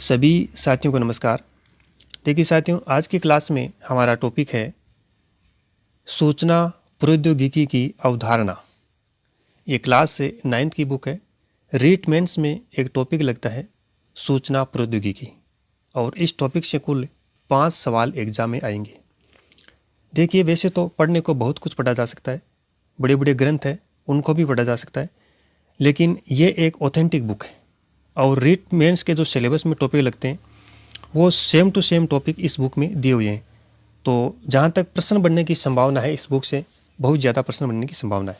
सभी साथियों को नमस्कार। देखिए साथियों, आज की क्लास में हमारा टॉपिक है सूचना प्रौद्योगिकी की अवधारणा। ये क्लास से 9th की बुक है। रीट मेंस में एक टॉपिक लगता है सूचना प्रौद्योगिकी, और इस टॉपिक से कुल 5 सवाल एग्जाम में आएंगे। देखिए, वैसे तो पढ़ने को बहुत कुछ पढ़ा जा सकता है, बड़े बड़े ग्रंथ हैं उनको भी पढ़ा जा सकता है, लेकिन ये एक ऑथेंटिक बुक है और रीट मेंस के जो सिलेबस में टॉपिक लगते हैं वो सेम टू सेम टॉपिक इस बुक में दिए हुए हैं। तो जहाँ तक प्रश्न बनने की संभावना है, इस बुक से बहुत ज़्यादा प्रश्न बनने की संभावना है।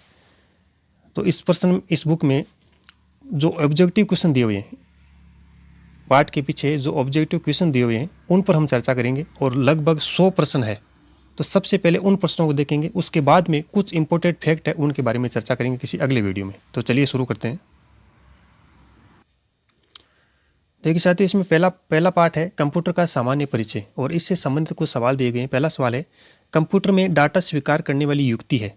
तो इस बुक में जो ऑब्जेक्टिव क्वेश्चन दिए हुए हैं, पार्ट के पीछे जो ऑब्जेक्टिव क्वेश्चन दिए हुए हैं उन पर हम चर्चा करेंगे, और लगभग 100 प्रश्न है। तो सबसे पहले उन प्रश्नों को देखेंगे, उसके बाद में कुछ इंपॉर्टेंट फैक्ट है उनके बारे में चर्चा करेंगे किसी अगले वीडियो में। तो चलिए शुरू करते हैं। देखिए साथियों, इसमें पहला पार्ट है कंप्यूटर का सामान्य परिचय, और इससे संबंधित कुछ सवाल दिए गए हैं। पहला सवाल है, कंप्यूटर में डाटा स्वीकार करने वाली युक्ति है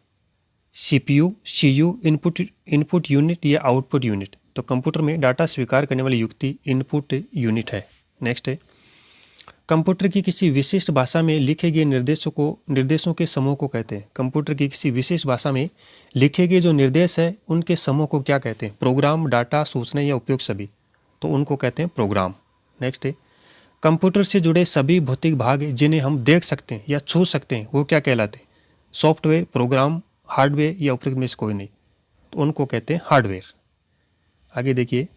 सीपीयू, सीयू, इनपुट यूनिट या आउटपुट यूनिट। तो कंप्यूटर में डाटा स्वीकार करने वाली युक्ति इनपुट यूनिट है। नेक्स्ट है, कंप्यूटर की किसी विशिष्ट भाषा में लिखे गए निर्देशों के समूह को कहते हैं। कंप्यूटर की किसी विशिष्ट भाषा में लिखे गए जो निर्देश है उनके समूह को क्या कहते हैं? प्रोग्राम, डाटा, सूचना या उपयोग सभी। तो उनको कहते हैं प्रोग्राम। नेक्स्ट है, कंप्यूटर से जुड़े सभी भौतिक भाग जिन्हें हम देख सकते हैं या छू सकते हैं वो क्या कहलाते हैं? सॉफ्टवेयर, प्रोग्राम, हार्डवेयर या उपयुक्त में से कोई नहीं। तो उनको कहते हैं हार्डवेयर। आगे देखिए,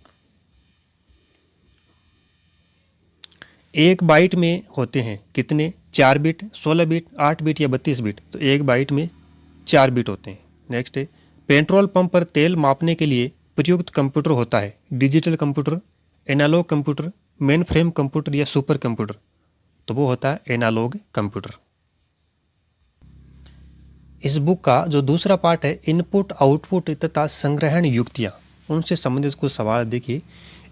एक बाइट में होते हैं कितने? 4 बिट, 16 बिट, 8 बिट या 32 बिट। तो एक बाइट में 4 बिट होते हैं। नेक्स्ट है, पेट्रोल पंप पर तेल मापने के लिए प्रयुक्त कंप्यूटर होता है digital computer, analog computer, mainframe computer या सुपर कंप्यूटर। तो वो होता है एनालॉग कंप्यूटर। इस बुक का जो दूसरा पार्ट है इनपुट, आउटपुट तथा संग्रहण युक्तियाँ, उनसे संबंधित कुछ सवाल देखिए।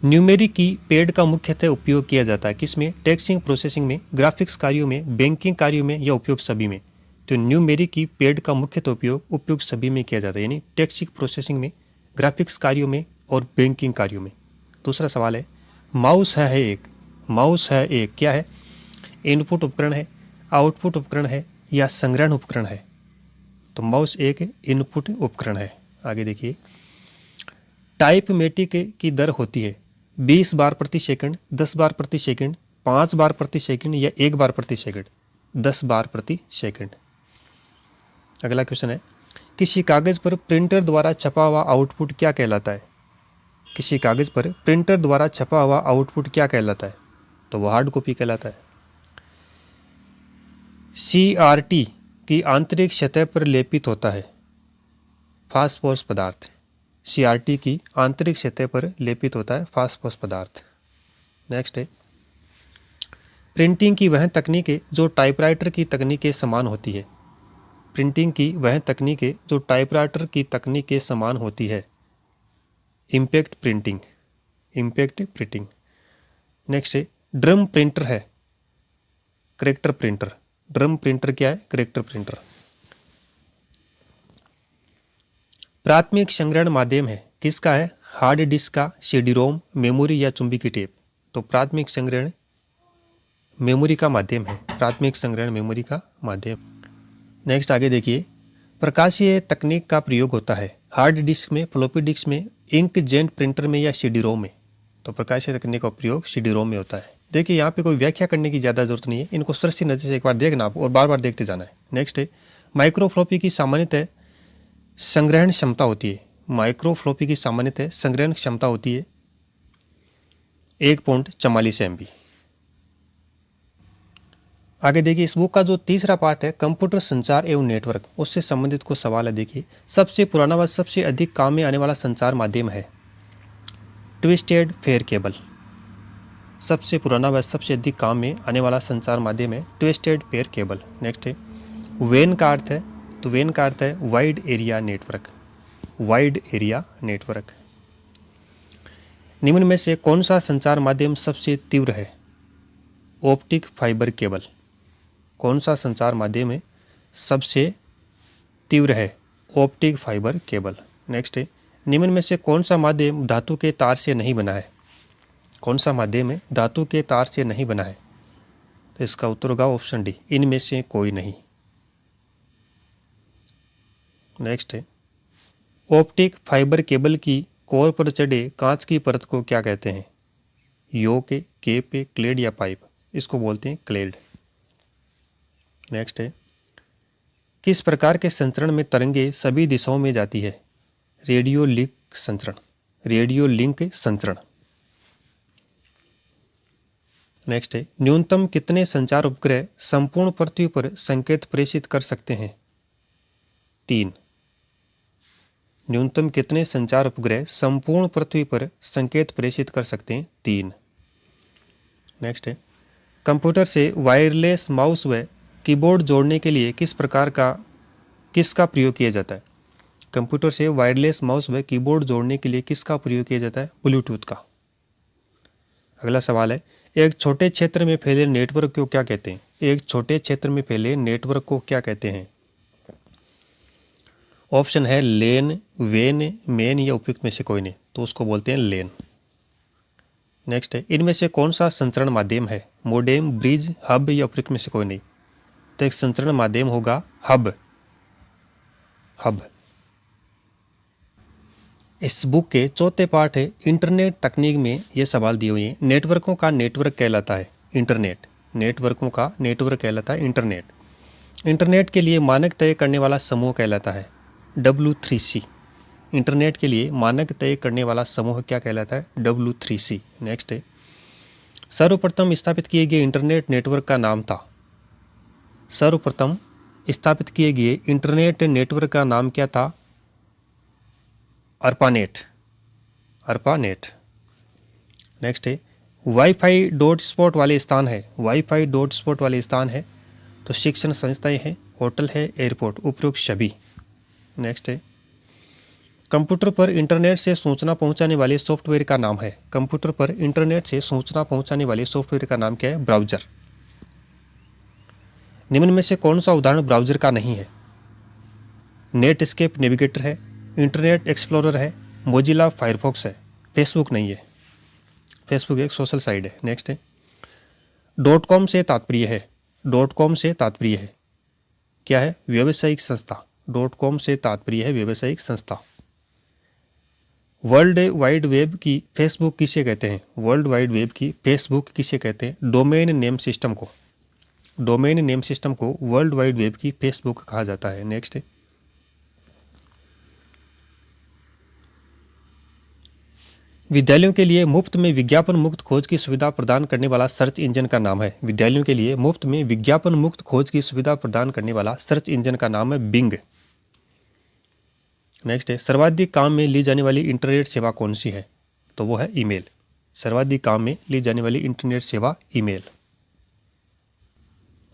न्यूमेरिक की पैड का मुख्यतः उपयोग किया जाता है किसमें? टेक्स्टिंग प्रोसेसिंग में, ग्राफिक्स कार्यों में, बैंकिंग कार्यों में या उपयोग सभी में। तो न्यूमेरिक की पैड का मुख्यतः उपयोग उपयोग सभी में किया जाता है, यानी टेक्स्टिंग प्रोसेसिंग में, ग्राफिक्स कार्यों में और बैंकिंग कार्यों में। दूसरा सवाल है, माउस है एक क्या है? इनपुट उपकरण है, आउटपुट उपकरण है या संग्रहण उपकरण है? तो माउस एक इनपुट उपकरण है। आगे देखिए, टाइपमेटिक की दर होती है 20 बार प्रति सेकंड, 10 बार प्रति सेकंड, 5 बार प्रति सेकंड या 1 बार प्रति सेकंड? 10 बार प्रति सेकंड। अगला क्वेश्चन है, किसी कागज पर प्रिंटर द्वारा छपा हुआ आउटपुट क्या कहलाता है? किसी कागज पर प्रिंटर द्वारा छपा हुआ आउटपुट क्या कहलाता है? तो वो हार्ड कॉपी कहलाता है। CRT की आंतरिक सतह पर लेपित होता है फास्फोरस पदार्थ। CRT की आंतरिक सतह पर लेपित होता है फास्फोरस पदार्थ। नेक्स्ट है, प्रिंटिंग की वह तकनीक है जो टाइपराइटर की तकनीक के समान होती है। प्रिंटिंग की वह तकनीक है जो टाइपराइटर की तकनीक के समान होती है। Impact printing. नेक्स्ट है, ड्रम प्रिंटर है करेक्टर प्रिंटर। ड्रम प्रिंटर क्या है? Character printer. प्राथमिक संग्रहण माध्यम है किसका है? हार्ड डिस्क का, CD रोम, मेमोरी या चुंबकीय टेप। तो प्राथमिक संग्रहण मेमोरी का माध्यम है। प्राथमिक संग्रहण मेमोरी का माध्यम। नेक्स्ट आगे देखिए, प्रकाशीय तकनीक का प्रयोग होता है हार्ड डिस्क में, फ्लॉपी डिस्क में, इंक जेट प्रिंटर में या CD रोम में। तो प्रकाशीय तकनीक का प्रयोग CD रोम में होता है। देखिए, यहाँ पे कोई व्याख्या करने की ज़्यादा जरूरत नहीं है, इनको सरसी नजर से एक बार देखना आप और बार बार देखते जाना है। नेक्स्ट है, माइक्रोफ्लोपी की सामान्यतः संग्रहण क्षमता होती है। माइक्रोफ्लोपी की सामान्यतः संग्रहण क्षमता होती है 1.44 MB। आगे देखिए, इस बुक का जो तीसरा पार्ट है कंप्यूटर संचार एवं नेटवर्क, उससे संबंधित कुछ सवाल है। देखिए, सबसे पुराना व सबसे अधिक काम में आने वाला संचार माध्यम है ट्विस्टेड फेयर केबल। सबसे पुराना व सबसे अधिक काम में आने वाला संचार माध्यम है ट्विस्टेड फेयर केबल। नेक्स्ट है, वेन का अर्थ है, तो वेन का अर्थ है wide area network. Wide area network. निम्न में से कौन सा संचार माध्यम सबसे तीव्र है? Optic fibre cable. कौन सा संचार माध्यम है सबसे तीव्र है? Optic fibre cable. नेक्स्ट है, निम्न में से कौन सा माध्यम धातु के तार से नहीं बना है? कौन सा माध्यम है धातु के तार से नहीं बना है? तो इसका उत्तर होगा ऑप्शन डी, इनमें से कोई नहीं। नेक्स्ट है, ऑप्टिक फाइबर केबल की कोर पर चढ़े कांच की परत को क्या कहते हैं? योक, केप, क्लेड या पाइप? इसको बोलते हैं क्लेड। नेक्स्ट है, किस प्रकार के संचरण में तरंगे सभी दिशाओं में जाती है? रेडियो लिंक संचरण, रेडियो लिंक संचरण। नेक्स्ट है, न्यूनतम कितने संचार उपग्रह संपूर्ण पृथ्वी पर संकेत प्रेषित कर सकते हैं? 3। न्यूनतम कितने संचार उपग्रह संपूर्ण पृथ्वी पर संकेत प्रेषित कर सकते हैं? 3। नेक्स्ट है, कंप्यूटर से वायरलेस माउस व कीबोर्ड जोड़ने के लिए किसका प्रयोग किया जाता है? कंप्यूटर से वायरलेस माउस व कीबोर्ड जोड़ने के लिए किसका प्रयोग किया जाता है? ब्लूटूथ का। अगला सवाल है, एक छोटे क्षेत्र में फैले नेटवर्क को क्या कहते हैं? एक छोटे क्षेत्र में फैले नेटवर्क को क्या कहते हैं? ऑप्शन है लेन, वेन, मेन या उपयुक्त में से कोई नहीं, तो उसको बोलते हैं लेन। नेक्स्ट है, इनमें से कौन सा संचरण माध्यम है? मोडेम, ब्रिज, हब या उपयुक्त में से कोई नहीं, तो एक संचरण माध्यम होगा हब। इस बुक के चौथे पार्ट है इंटरनेट तकनीक में ये सवाल दिए हुए हैं। नेटवर्कों का नेटवर्क कहलाता है इंटरनेट, नेटवर्कों का नेटवर्क कहलाता है इंटरनेट। इंटरनेट के लिए मानक तय करने वाला समूह कहलाता है W3C। इंटरनेट के लिए मानक तय करने वाला समूह क्या कहलाता है? W3C। नेक्स्ट है, सर्वप्रथम स्थापित किए गए इंटरनेट नेटवर्क का नाम था? सर्वप्रथम स्थापित किए गए इंटरनेट नेटवर्क का नाम क्या था? अर्पानेट। नेक्स्ट है, वाईफाई डॉट स्पॉट वाले स्थान है, वाईफाई डॉट स्पॉट वाले स्थान है तो शिक्षण संस्थाएं हैं, होटल है, एयरपोर्ट, उपयुक्त सभी। नेक्स्ट है, कंप्यूटर पर इंटरनेट से सूचना पहुंचाने वाले सॉफ्टवेयर का नाम है? कंप्यूटर पर इंटरनेट से सूचना पहुंचाने वाले सॉफ्टवेयर का नाम क्या है? ब्राउज़र। निम्न में से कौन सा उदाहरण ब्राउज़र का नहीं है? नेटस्केप नेविगेटर है, इंटरनेट एक्सप्लोरर है, मोजिला फायरफॉक्स है, फेसबुक नहीं है, फेसबुक एक सोशल साइट है। नेक्स्ट है, .com से तात्पर्य है, .com से तात्पर्य है क्या है? व्यावसायिक संस्था। .com से तात्पर्य है व्यावसायिक संस्था। वर्ल्ड वाइड वेब की फेसबुक किसे कहते हैं? वर्ल्ड वाइड वेब की फेसबुक किसे कहते हैं? डोमेन नेम सिस्टम को, डोमेन नेम सिस्टम को वर्ल्ड वाइड वेब की फेसबुक कहा जाता है। नेक्स्ट है, विद्यालयों के लिए मुफ्त में विज्ञापन मुक्त खोज की सुविधा प्रदान करने वाला सर्च इंजन का नाम है? विद्यालयों के लिए मुफ्त में विज्ञापन मुक्त खोज की सुविधा प्रदान करने वाला सर्च इंजन का नाम है बिंग। नेक्स्ट है, सर्वाधिक काम में ली जाने वाली इंटरनेट सेवा कौन सी है? तो वो है ईमेल। सर्वाधिक काम में ली जाने वाली इंटरनेट सेवा ईमेल।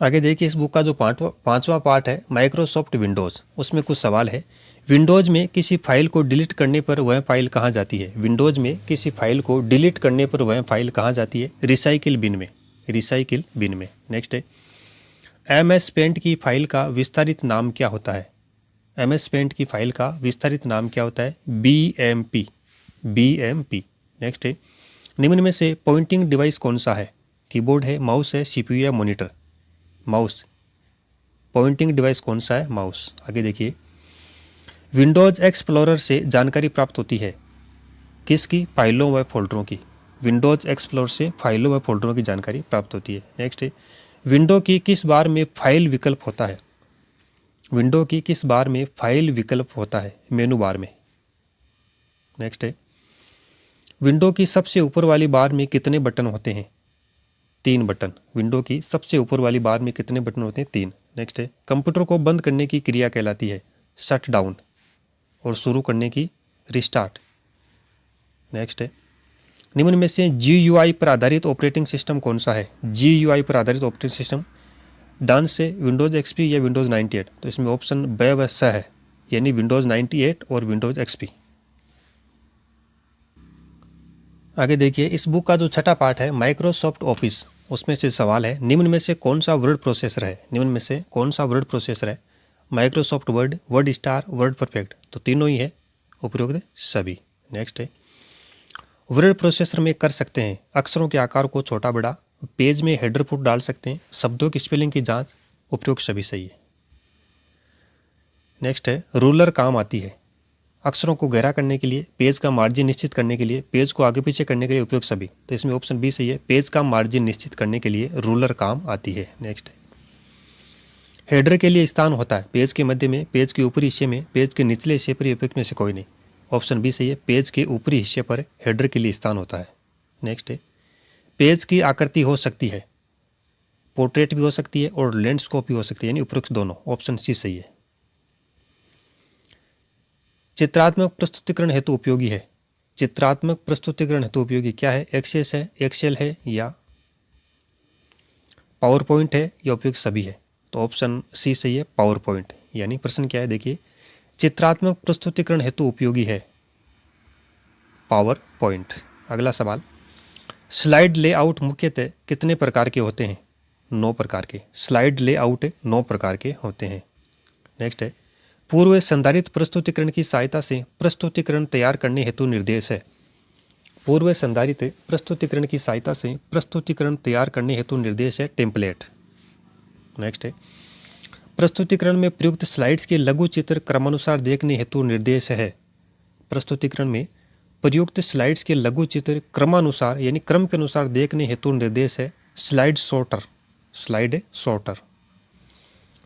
आगे देखिए, इस बुक का जो पांचवा पार्ट है माइक्रोसॉफ्ट विंडोज़, उसमें कुछ सवाल है। विंडोज़ में किसी फाइल को डिलीट करने पर वह फाइल कहाँ जाती है? विंडोज़ में किसी फाइल को डिलीट करने पर वह फाइल कहाँ जाती है? रिसाइकिल बिन में, रिसाइकिल बिन में। नेक्स्ट है, MS पेंट की फाइल का विस्तारित नाम क्या होता है? MS पेंट की फाइल का विस्तारित नाम क्या होता है? BMP, BMP। नेक्स्ट है, निम्न में से पॉइंटिंग डिवाइस कौन सा है? कीबोर्ड है, माउस है, CPU या मॉनिटर? माउस। पॉइंटिंग डिवाइस कौन सा है? माउस। आगे देखिए, विंडोज एक्सप्लोरर से जानकारी प्राप्त होती है किसकी? फाइलों व फोल्डरों की। विंडोज एक्सप्लोरर से फाइलों व फोल्डरों की जानकारी प्राप्त होती है। नेक्स्ट है, विंडो की किस बार में फाइल विकल्प होता है? विंडो की किस बार में फाइल विकल्प होता है? मेनू बार में। नेक्स्ट है, विंडो की सबसे ऊपर वाली बार में कितने बटन होते हैं? 3 बटन। विंडो की सबसे ऊपर वाली बार में कितने बटन होते हैं? 3। नेक्स्ट है, कंप्यूटर को बंद करने की क्रिया कहलाती है शट डाउन और शुरू करने की रिस्टार्ट। नेक्स्ट है, निम्न में से GUI पर आधारित ऑपरेटिंग सिस्टम कौन सा है? GUI पर आधारित ऑपरेटिंग सिस्टम डांस से विंडोज XP या विंडोज 98? तो इसमें ऑप्शन ब व स है, यानी विंडोज 98 और विंडोज XP। आगे देखिए, इस बुक का जो छठा पार्ट है माइक्रोसॉफ्ट ऑफिस, उसमें से सवाल है, निम्न में से कौन सा वर्ड प्रोसेसर है? निम्न में से कौन सा वर्ड प्रोसेसर है? Microsoft word, word star, word perfect? तो तीनों ही है, उपयुक्त सभी। नेक्स्ट है, वर्ड प्रोसेसर में कर सकते हैं अक्षरों के आकार को छोटा बड़ा, पेज में हेडर फुट डाल सकते हैं, शब्दों की स्पेलिंग की जांच, उपयुक्त सभी सही है। नेक्स्ट है रूलर काम आती है अक्षरों को गहरा करने के लिए, पेज का मार्जिन निश्चित करने के लिए, पेज को आगे पीछे करने के लिए, उपयुक्त सभी। तो इसमें ऑप्शन बी सही है, पेज का मार्जिन निश्चित करने के लिए रूलर काम आती है। नेक्स्ट है हेडर के लिए स्थान होता है पेज के मध्य में, पेज के ऊपरी हिस्से में, पेज के निचले हिस्से पर, उपयुक्त में से कोई नहीं। ऑप्शन बी सही है, पेज के ऊपरी हिस्से पर हेडर के लिए स्थान होता है। नेक्स्ट है पेज की आकृति हो सकती है, पोर्ट्रेट भी हो सकती है और लैंडस्केप भी हो सकती है, यानी उपयुक्त दोनों। ऑप्शन सी सही है। चित्रात्मक प्रस्तुतिकरण हेतु उपयोगी है, चित्रात्मक प्रस्तुतिकरण हेतु उपयोगी क्या है? एक्सेस है, एक्सेल है या पावर पॉइंट है या उपयुक्त सभी है? तो ऑप्शन सी सही है, पावर पॉइंट। यानी प्रश्न क्या है देखिए, चित्रात्मक प्रस्तुतिकरण हेतु उपयोगी है पावर पॉइंट। अगला सवाल, स्लाइड लेआउट मुख्यतः कितने प्रकार के होते हैं? 9 प्रकार के। स्लाइड लेआउट 9 प्रकार के होते हैं। नेक्स्ट है पूर्व संधारित प्रस्तुतिकरण की सहायता से प्रस्तुतिकरण तैयार करने हेतु निर्देश है। पूर्व संधारित प्रस्तुतिकरण की सहायता से प्रस्तुतिकरण तैयार करने हेतु निर्देश है टेम्पलेट। नेक्स्ट है प्रस्तुतिकरण में प्रयुक्त स्लाइड्स के लघु चित्र क्रमानुसार देखने हेतु निर्देश है। प्रस्तुतिकरण में प्रयुक्त स्लाइड्स के लघु चित्र क्रमानुसार यानी क्रम के अनुसार देखने हेतु निर्देश है slide sorter. Slide sorter.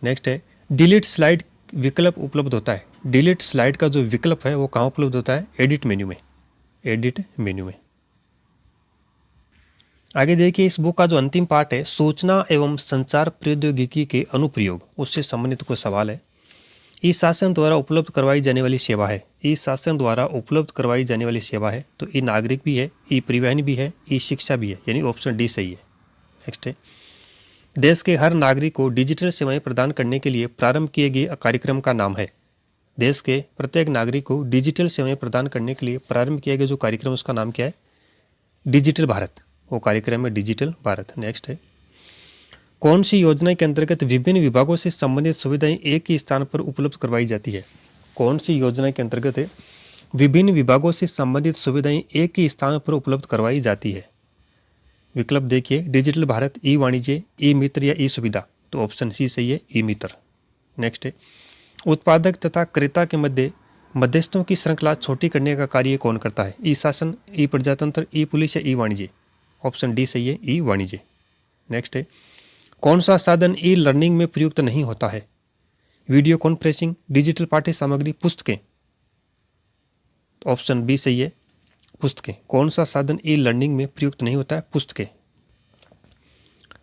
Next है डिलीट स्लाइड विकल्प उपलब्ध होता है। डिलीट स्लाइड का जो विकल्प है वो कहाँ उपलब्ध होता है? एडिट मेन्यू में। एडिट मेन्यू में। आगे देखिए इस बुक का जो अंतिम पार्ट है सूचना एवं संचार प्रौद्योगिकी के अनुप्रयोग, उससे संबंधित कोई सवाल है। ई शासन द्वारा उपलब्ध करवाई जाने वाली सेवा है। ई शासन द्वारा उपलब्ध करवाई जाने वाली सेवा है तो ई नागरिक भी है, ई परिवहन भी है, ई शिक्षा भी है, यानी ऑप्शन डी सही है। नेक्स्ट है देश के हर नागरिक को डिजिटल सेवाएं प्रदान करने के लिए प्रारंभ किए गए कार्यक्रम का नाम है। देश के प्रत्येक नागरिक को डिजिटल सेवाएं प्रदान करने के लिए प्रारंभ किया गया जो कार्यक्रम उसका नाम क्या है? डिजिटल भारत। वो कार्यक्रम है डिजिटल भारत। नेक्स्ट है कौन सी योजना के अंतर्गत विभिन्न विभागों से संबंधित सुविधाएं एक ही स्थान पर उपलब्ध करवाई जाती है? कौन सी योजना के अंतर्गत विभिन्न विभागों से संबंधित सुविधाएं एक ही स्थान पर उपलब्ध करवाई जाती है? विकल्प देखिए डिजिटल भारत, ई वाणिज्य, ई मित्र या ई सुविधा। तो ऑप्शन सी सही है, ई मित्र। नेक्स्ट है उत्पादक तथा क्रेता के मध्य मध्यस्थों की श्रृंखला छोटी करने का कार्य कौन करता है? ई शासन, ई प्रजातंत्र, ई पुलिस या ई वाणिज्य। ऑप्शन डी सही है, ई वाणिज्य। नेक्स्ट है कौन सा साधन ई लर्निंग में प्रयुक्त नहीं होता है? वीडियो कॉन्फ्रेंसिंग, डिजिटल पाठ्य सामग्री, पुस्तकें। ऑप्शन बी सही है, पुस्तकें। कौन सा साधन ई लर्निंग में प्रयुक्त नहीं होता है? पुस्तकें।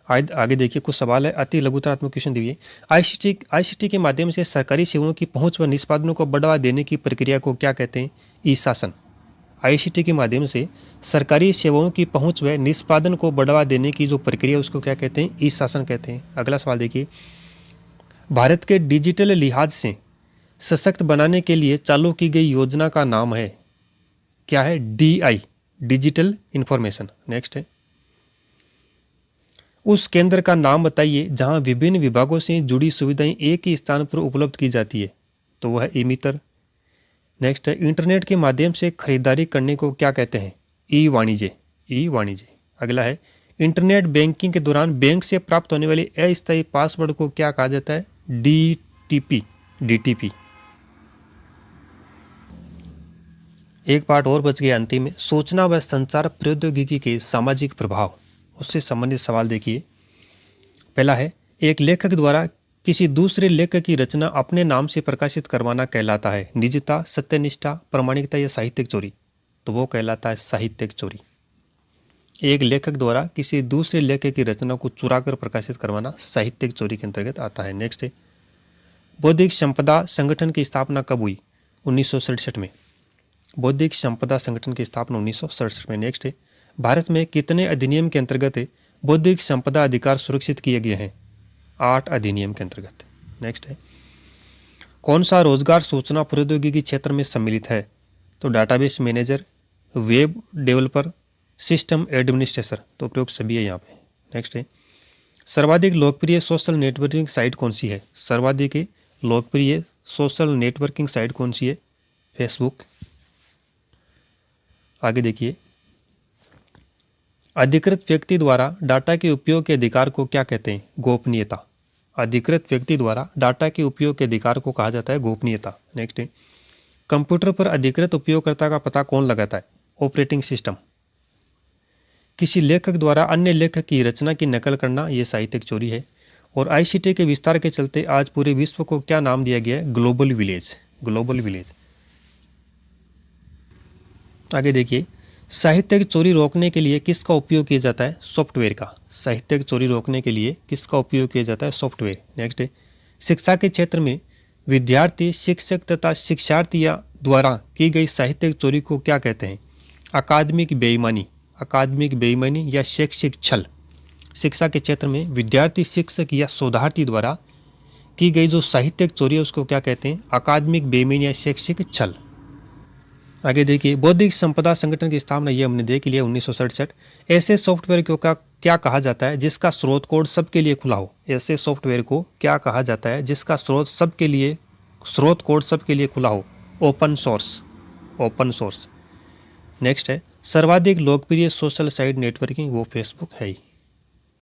आगे देखिए कुछ सवाल है, अति लघुतरात्मक क्वेश्चन दिए। आईसीटी के माध्यम से सरकारी सेवाओं की पहुंच व निष्पादन को बढ़ावा देने की प्रक्रिया को क्या कहते हैं? ई शासन। आईसीटी के माध्यम से सरकारी सेवाओं की पहुंच व निष्पादन को बढ़ावा देने की जो प्रक्रिया उसको क्या कहते हैं? ई शासन कहते हैं। अगला सवाल देखिए भारत के डिजिटल लिहाज से सशक्त बनाने के लिए चालू की गई योजना का नाम है क्या है? DI, digital information. नेक्स्ट है उस केंद्र का नाम बताइए जहां विभिन्न विभागों से जुड़ी सुविधाएं एक ही स्थान पर उपलब्ध की जाती है। तो वह है ई मित्र। नेक्स्ट है इंटरनेट के माध्यम से खरीदारी करने को क्या कहते हैं? ई वाणिज्य। ई वाणिज्य। अगला है इंटरनेट बैंकिंग के दौरान बैंक से प्राप्त होने वाले अस्थायी पासवर्ड को क्या कहा जाता है? DTP। एक पार्ट और बच गया अंतिम में, सूचना व संचार प्रौद्योगिकी के सामाजिक प्रभाव, उससे संबंधित सवाल देखिए। पहला है एक लेखक द्वारा किसी दूसरे लेखक की रचना अपने नाम से प्रकाशित करवाना कहलाता है निजता, सत्यनिष्ठा, प्रामाणिकता या साहित्यिक चोरी। तो वो कहलाता है साहित्यिक चोरी। एक लेखक द्वारा किसी दूसरे लेखक की रचना को चुराकर प्रकाशित करवाना साहित्यिक चोरी के अंतर्गत आता है। नेक्स्ट है बौद्धिक संपदा संगठन की स्थापना कब हुई? 1967 में। बौद्धिक संपदा संगठन की स्थापना 1967 में। नेक्स्ट है भारत में कितने अधिनियम के अंतर्गत बौद्धिक संपदा अधिकार सुरक्षित किए गए हैं? 8 अधिनियम के अंतर्गत। नेक्स्ट है कौन सा रोजगार सूचना प्रौद्योगिकी क्षेत्र में सम्मिलित है? तो database manager, web developer, system administrator. तो उपयोग सभी है यहाँ पे। नेक्स्ट है सर्वाधिक लोकप्रिय सोशल नेटवर्किंग साइट कौन सी है? सर्वाधिक लोकप्रिय सोशल नेटवर्किंग साइट कौन सी है? फेसबुक। आगे देखिए अधिकृत व्यक्ति द्वारा डाटा के उपयोग के अधिकार को क्या कहते हैं? गोपनीयता। अधिकृत व्यक्ति द्वारा डाटा के उपयोग के अधिकार को कहा जाता है गोपनीयता। नेक्स्ट है, कंप्यूटर पर अधिकृत उपयोगकर्ता का पता कौन लगाता है? Operating system. किसी लेखक द्वारा अन्य लेखक की रचना की नकल करना यह साहित्यिक चोरी है। और आईसीटी के विस्तार के चलते आज पूरे विश्व को क्या नाम दिया गया है? Global village. Global village. आगे देखिए, साहित्यिक चोरी रोकने के लिए किसका उपयोग किया जाता है? सॉफ्टवेयर का। साहित्यिक चोरी रोकने के लिए किसका उपयोग किया जाता है? सॉफ्टवेयर। नेक्स्ट है, शिक्षा के क्षेत्र में विद्यार्थी, शिक्षक तथा शिक्षार्थियों द्वारा की गई साहित्यिक चोरी को क्या कहते हैं? अकादमिक बेईमानी। अकादमिक बेईमानी या शैक्षिक छल। शिक्षा के क्षेत्र में विद्यार्थी, शिक्षक या शोधार्थी द्वारा की गई जो साहित्यिक चोरी है उसको क्या कहते हैं? अकादमिक बेईमानी या शैक्षिक छल। आगे देखिए, बौद्धिक संपदा संगठन की स्थापना ये हमने देख लिया 1967। ऐसे सॉफ्टवेयर को क्या कहा जाता है जिसका स्रोत कोड सबके लिए खुला हो? ऐसे सॉफ्टवेयर को क्या कहा जाता है जिसका स्रोत कोड सबके लिए खुला हो? Open source. Open source. Next है, सर्वाधिक लोकप्रिय सोशल साइट नेटवर्किंग वो फेसबुक है ही।